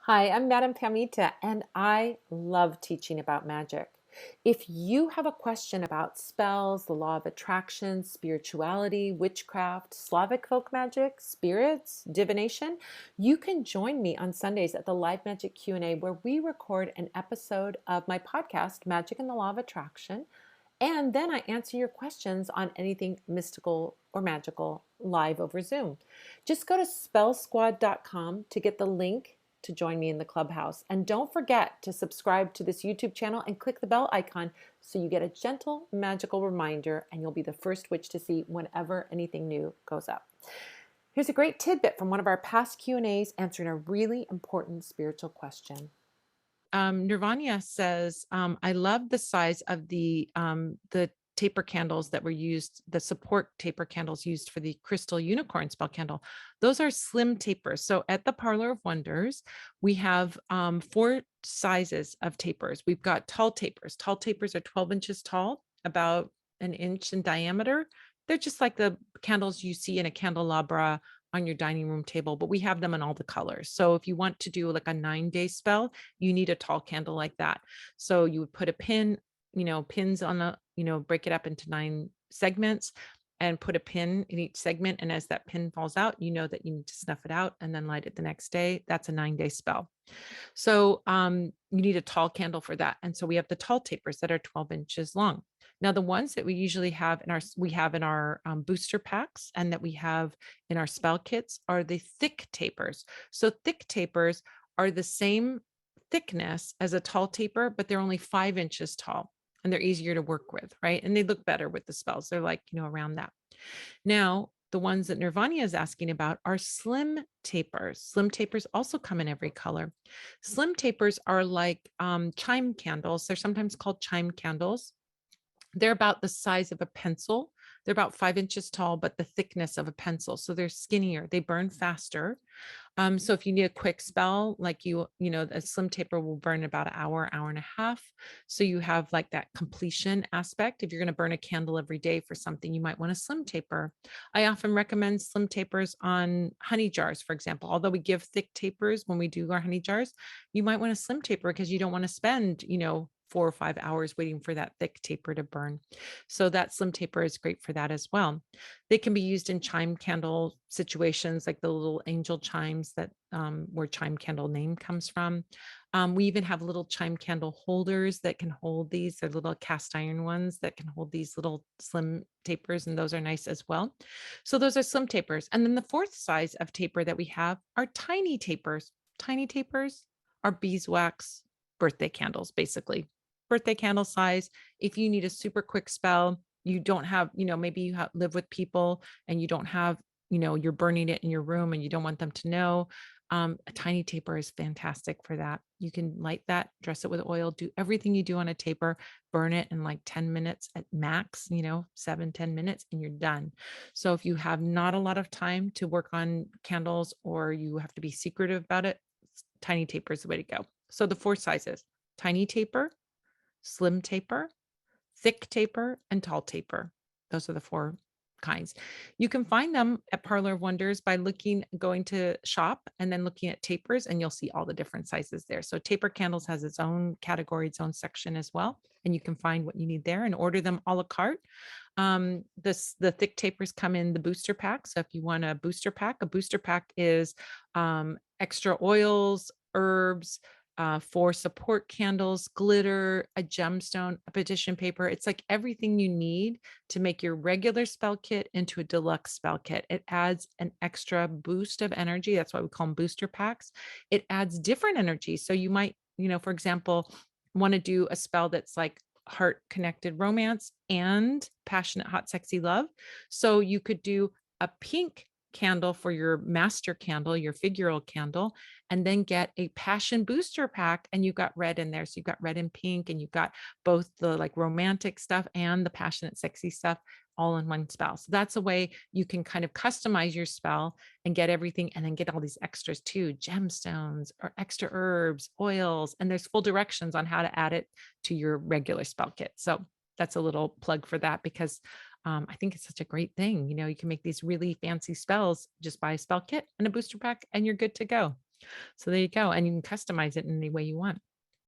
Hi, I'm Madame Pamita, and I love teaching about magic. If you have a question about spells, the law of attraction, spirituality, witchcraft, Slavic folk magic, spirits, divination, you can join me on Sundays at the Live Magic Q&A where we record an episode of my podcast, Magic and the Law of Attraction, and then I answer your questions on anything mystical or magical live over Zoom. Just go to spellsquad.com to get the link to join me in the clubhouse. And don't forget to subscribe to this YouTube channel and click the bell icon so you get a gentle, magical reminder and you'll be the first witch to see whenever anything new goes up. Here's a great tidbit from one of our past Q&As answering a really important spiritual question. Nirvania says, I love the size of the taper candles that were used, the support taper candles used for the crystal unicorn spell candle. Those are slim tapers. So at the Parlour of Wonders, we have four sizes of tapers. We've got tall tapers. Tall tapers are 12 inches tall, about an inch in diameter. They're just like the candles you see in a candelabra on your dining room table, but we have them in all the colors. So if you want to do like a 9-day spell, you need a tall candle like that. So you would put a pin, pins on the, break it up into 9 segments and put a pin in each segment. And as that pin falls out, you know that you need to snuff it out and then light it the next day. That's a 9-day spell. So you need a tall candle for that. And so we have the tall tapers that are 12 inches long. Now, the ones that we usually have in our booster packs and that we have in our spell kits are the thick tapers. So thick tapers are the same thickness as a tall taper, but they're only 5 inches tall and they're easier to work with, right? And they look better with the spells. They're like, around that. Now, the ones that Nirvania is asking about are slim tapers. Slim tapers also come in every color. Slim tapers are like chime candles. They're sometimes called chime candles. They're about the size of a pencil. They're about 5 inches tall, but the thickness of a pencil. So they're skinnier. They burn faster. So if you need a quick spell, like a slim taper will burn about an hour, hour and a half. So you have like that completion aspect. If you're going to burn a candle every day for something, you might want a slim taper. I often recommend slim tapers on honey jars, for example. Although we give thick tapers when we do our honey jars, you might want a slim taper because you don't want to spend, 4 or 5 hours waiting for that thick taper to burn. So that slim taper is great for that as well. They can be used in chime candle situations, like the little angel chimes that where chime candle name comes from. We even have little chime candle holders that can hold these. They're little cast iron ones that can hold these little slim tapers, and those are nice as well. So those are slim tapers. And then the fourth size of taper that we have are tiny tapers. Tiny tapers are beeswax birthday candles, basically. Birthday candle size. If you need a super quick spell, you don't have, maybe you live with people and you don't have, you're burning it in your room and you don't want them to know. A tiny taper is fantastic for that. You can light that, dress it with oil, do everything you do on a taper, burn it in like 10 minutes at max, 7-10 minutes, and you're done. So if you have not a lot of time to work on candles or you have to be secretive about it, tiny taper is the way to go. So the 4 sizes: tiny taper, slim taper, thick taper, and tall taper. Those are the 4 kinds. You can find them at Parlour of Wonders by going to shop and then looking at tapers, and you'll see all the different sizes there. So taper candles has its own category, its own section as well. And you can find what you need there and order them a la carte. The thick tapers come in the booster pack. So if you want a booster pack is extra oils, herbs, 4 support candles, glitter, a gemstone, a petition paper. It's like everything you need to make your regular spell kit into a deluxe spell kit. It adds an extra boost of energy. That's why we call them booster packs. It adds different energy. So you might, for example, want to do a spell that's like heart connected romance and passionate, hot, sexy love. So you could do a pink candle for your master candle, your figural candle, and then get a passion booster pack. And you got red in there. So you've got red and pink, and you've got both the like romantic stuff and the passionate, sexy stuff all in one spell. So that's a way you can kind of customize your spell and get everything, and then get all these extras too: gemstones or extra herbs, oils, and there's full directions on how to add it to your regular spell kit. So that's a little plug for that, because I think it's such a great thing. You can make these really fancy spells, just buy a spell kit and a booster pack and you're good to go. So there you go. And you can customize it in any way you want.